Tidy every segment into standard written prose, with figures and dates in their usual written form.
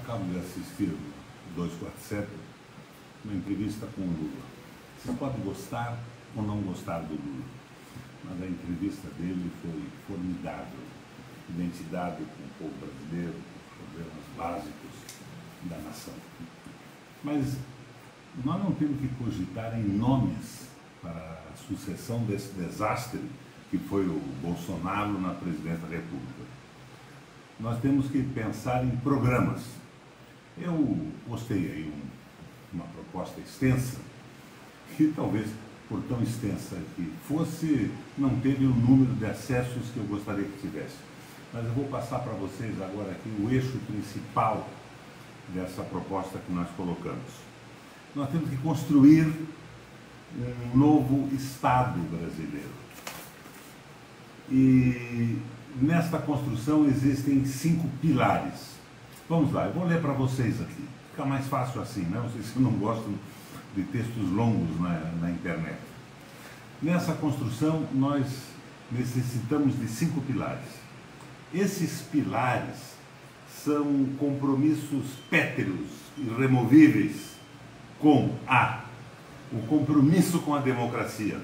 Acabo de assistir 247, uma entrevista com o Lula. Vocês podem gostar ou não gostar do Lula, mas a entrevista dele foi formidável. Identidade com o povo brasileiro, com os problemas básicos da nação. Mas nós não temos que cogitar em nomes para a sucessão desse desastre que foi o Bolsonaro na presidência da República. Nós temos que pensar em programas. Eu postei aí uma proposta extensa, que talvez, por tão extensa que fosse, não teve o número de acessos que eu gostaria que tivesse. Mas eu vou passar para vocês agora aqui o eixo principal dessa proposta que nós colocamos. Nós temos que construir um novo Estado brasileiro. E nesta construção existem 5 pilares. Vamos lá, eu vou ler para vocês aqui. Fica mais fácil assim, né? Não sei se não gostam de textos longos na internet. Nessa construção, nós necessitamos de 5 pilares. Esses pilares são compromissos pétreos, irremovíveis, com o compromisso com a democracia.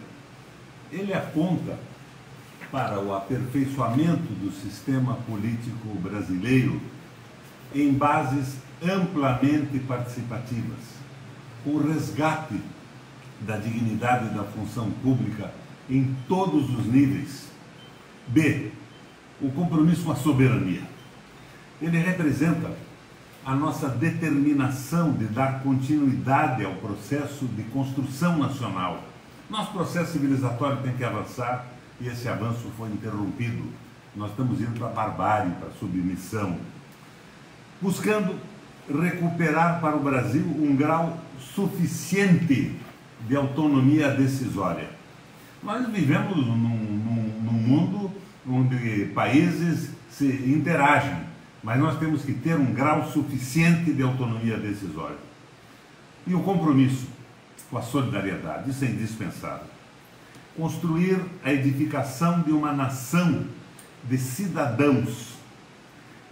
Ele aponta para o aperfeiçoamento do sistema político brasileiro em bases amplamente participativas, o resgate da dignidade da função pública em todos os níveis. B, o compromisso com a soberania. Ele representa a nossa determinação de dar continuidade ao processo de construção nacional. Nosso processo civilizatório tem que avançar e esse avanço foi interrompido. Nós estamos indo para a barbárie, para a submissão, buscando recuperar para o Brasil um grau suficiente de autonomia decisória. Nós vivemos num mundo onde países se interagem, mas nós temos que ter um grau suficiente de autonomia decisória. E o compromisso com a solidariedade, isso é indispensável. Construir a edificação de uma nação de cidadãos,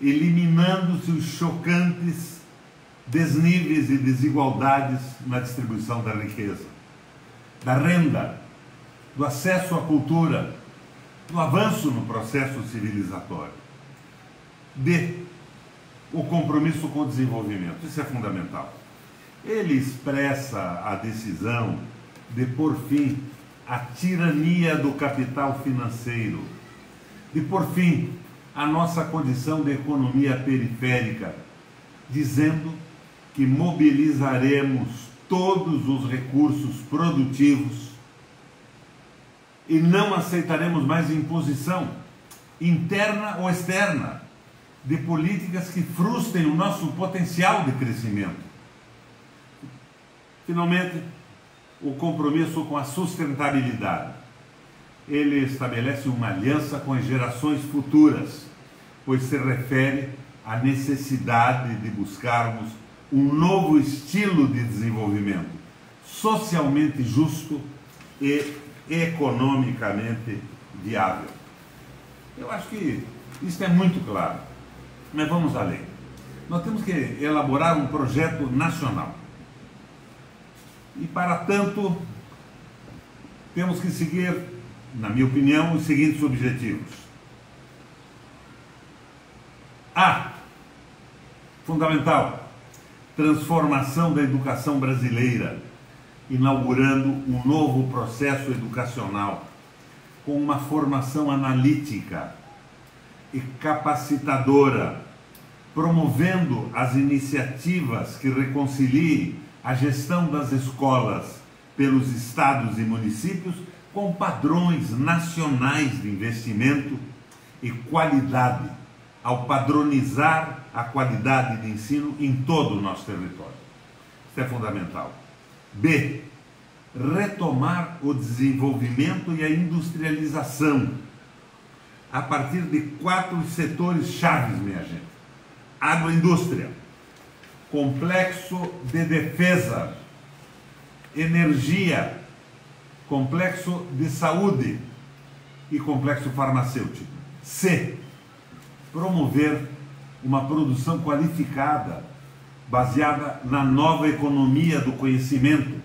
eliminando-se os chocantes desníveis e desigualdades na distribuição da riqueza, da renda, do acesso à cultura, do avanço no processo civilizatório. D, o compromisso com o desenvolvimento. Isso é fundamental. Ele expressa a decisão de pôr fim à tirania do capital financeiro, de pôr fim à nossa condição de economia periférica, dizendo que mobilizaremos todos os recursos produtivos e não aceitaremos mais imposição, interna ou externa, de políticas que frustrem o nosso potencial de crescimento. Finalmente, o compromisso com a sustentabilidade. Ele estabelece uma aliança com as gerações futuras, pois se refere à necessidade de buscarmos um novo estilo de desenvolvimento, socialmente justo e economicamente viável. Eu acho que isso é muito claro, mas vamos além. Nós temos que elaborar um projeto nacional. E, para tanto, temos que seguir, na minha opinião, os seguintes objetivos. A, fundamental, transformação da educação brasileira, inaugurando um novo processo educacional, com uma formação analítica e capacitadora, promovendo as iniciativas que reconciliem a gestão das escolas pelos estados e municípios com padrões nacionais de investimento e qualidade, ao padronizar a qualidade de ensino em todo o nosso território. Isso é fundamental. B, retomar o desenvolvimento e a industrialização a partir de 4 setores chaves, minha gente. Agroindústria, complexo de defesa, energia, complexo de saúde e complexo farmacêutico. C, promover uma produção qualificada baseada na nova economia do conhecimento,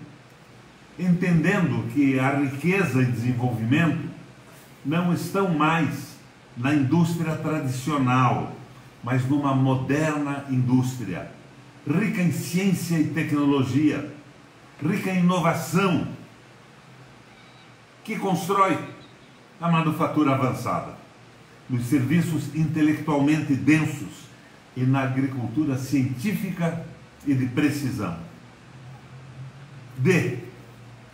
entendendo que a riqueza e desenvolvimento não estão mais na indústria tradicional, mas numa moderna indústria, rica em ciência e tecnologia, rica em inovação, que constrói a manufatura avançada, nos serviços intelectualmente densos e na agricultura científica e de precisão. D.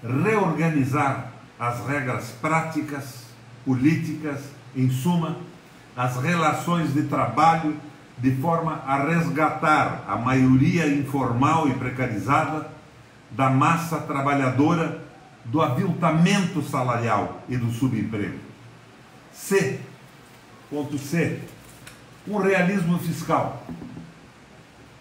Reorganizar as regras práticas, políticas, em suma, as relações de trabalho, de forma a resgatar a maioria informal e precarizada da massa trabalhadora, do aviltamento salarial e do subemprego. C. Ponto C. Um realismo fiscal.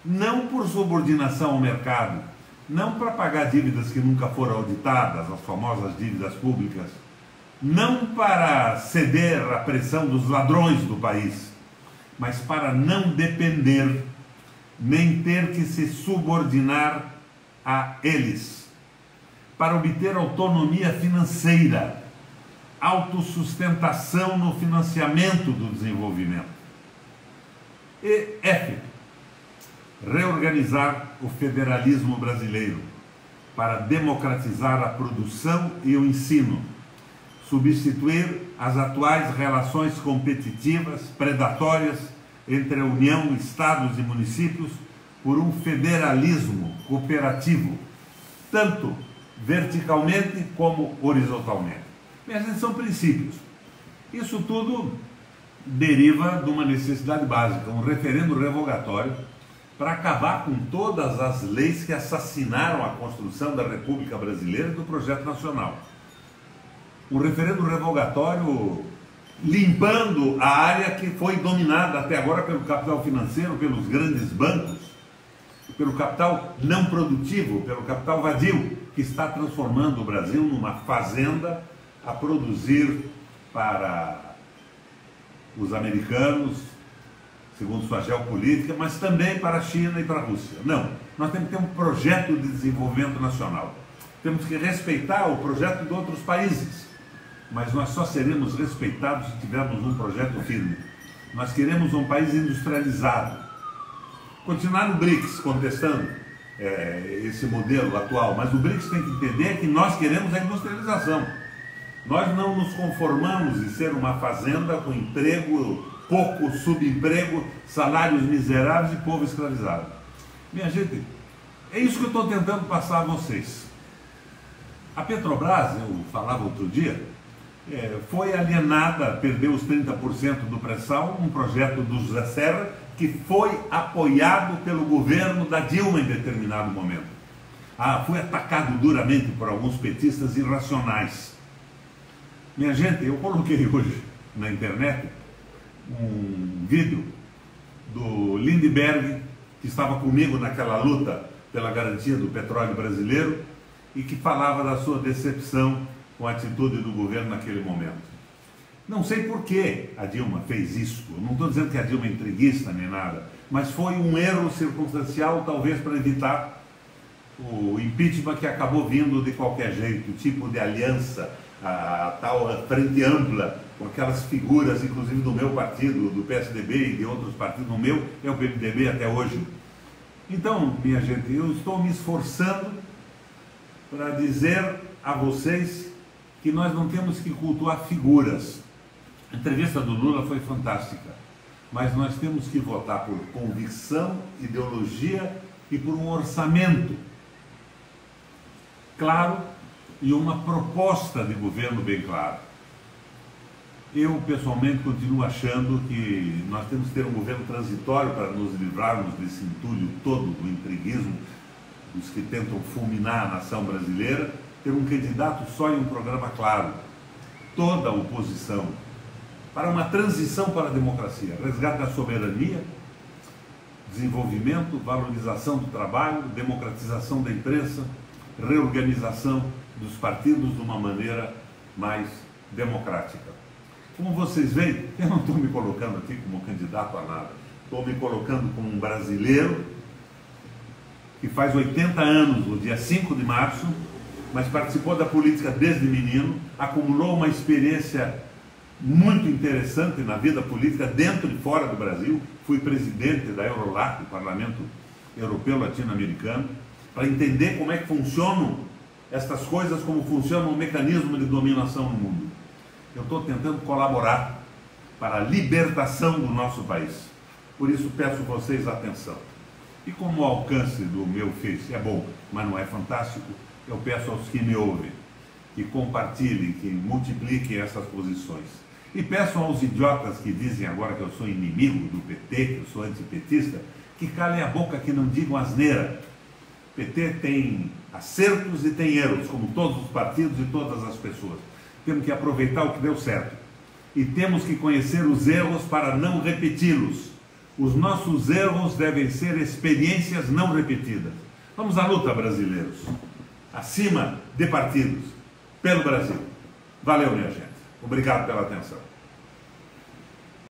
Não por subordinação ao mercado, não para pagar dívidas que nunca foram auditadas, as famosas dívidas públicas, não para ceder à pressão dos ladrões do país, mas para não depender, nem ter que se subordinar a eles, para obter autonomia financeira, autossustentação no financiamento do desenvolvimento. E F. Reorganizar o federalismo brasileiro para democratizar a produção e o ensino, substituir as atuais relações competitivas, predatórias, entre a União, Estados e municípios, por um federalismo cooperativo, tanto verticalmente como horizontalmente. Esses são princípios. Isso tudo deriva de uma necessidade básica, um referendo revogatório para acabar com todas as leis que assassinaram a construção da República Brasileira e do projeto nacional. Um referendo revogatório limpando a área que foi dominada até agora pelo capital financeiro, pelos grandes bancos, pelo capital não produtivo, pelo capital vadio, que está transformando o Brasil numa fazenda a produzir para os americanos, segundo sua geopolítica, mas também para a China e para a Rússia. Não, nós temos que ter um projeto de desenvolvimento nacional. Temos que respeitar o projeto de outros países, mas nós só seremos respeitados se tivermos um projeto firme. Nós queremos um país industrializado. Continuar no BRICS contestando esse modelo atual, mas o BRICS tem que entender que nós queremos a industrialização. Nós não nos conformamos em ser uma fazenda com emprego, pouco subemprego, salários miseráveis e povo escravizado. Minha gente, é isso que eu estou tentando passar a vocês. A Petrobras, eu falava outro dia, foi alienada, perdeu os 30% do pré-sal, um projeto do José Serra, que foi apoiado pelo governo da Dilma em determinado momento. Foi atacado duramente por alguns petistas irracionais. Minha gente, eu coloquei hoje na internet um vídeo do Lindbergh, que estava comigo naquela luta pela garantia do petróleo brasileiro e que falava da sua decepção com a atitude do governo naquele momento. Não sei por que a Dilma fez isso, eu não estou dizendo que a Dilma é intriguista nem nada, mas foi um erro circunstancial, talvez para evitar o impeachment que acabou vindo de qualquer jeito, o tipo de aliança, a tal frente ampla, com aquelas figuras, inclusive do meu partido, do PSDB e de outros partidos, no meu é o PMDB até hoje. Então, minha gente, eu estou me esforçando para dizer a vocês que nós não temos que cultuar figuras. A entrevista do Lula foi fantástica, mas nós temos que votar por convicção, ideologia e por um orçamento claro e uma proposta de governo bem clara. Eu, pessoalmente, continuo achando que nós temos que ter um governo transitório para nos livrarmos desse entulho todo do intriguismo, dos que tentam fulminar a nação brasileira, ter um candidato só e um programa claro, toda a oposição, para uma transição para a democracia, resgate da soberania, desenvolvimento, valorização do trabalho, democratização da imprensa, reorganização dos partidos de uma maneira mais democrática. Como vocês veem, eu não estou me colocando aqui como candidato a nada, estou me colocando como um brasileiro que faz 80 anos, no dia 5 de março, mas participou da política desde menino, acumulou uma experiência muito interessante na vida política dentro e fora do Brasil. Fui presidente da Eurolac, o Parlamento Europeu Latino-Americano, para entender como é que funcionam estas coisas, como funciona o mecanismo de dominação no mundo. Eu estou tentando colaborar para a libertação do nosso país. Por isso peço vocês atenção. E como o alcance do meu Face é bom, mas não é fantástico, eu peço aos que me ouvem que compartilhem, que multipliquem essas posições. E peço aos idiotas que dizem agora que eu sou inimigo do PT, que eu sou antipetista, que calem a boca, que não digam asneira. PT tem acertos e tem erros, como todos os partidos e todas as pessoas. Temos que aproveitar o que deu certo. E temos que conhecer os erros para não repeti-los. Os nossos erros devem ser experiências não repetidas. Vamos à luta, brasileiros. Acima de partidos. Pelo Brasil. Valeu, minha gente. Obrigado pela atenção.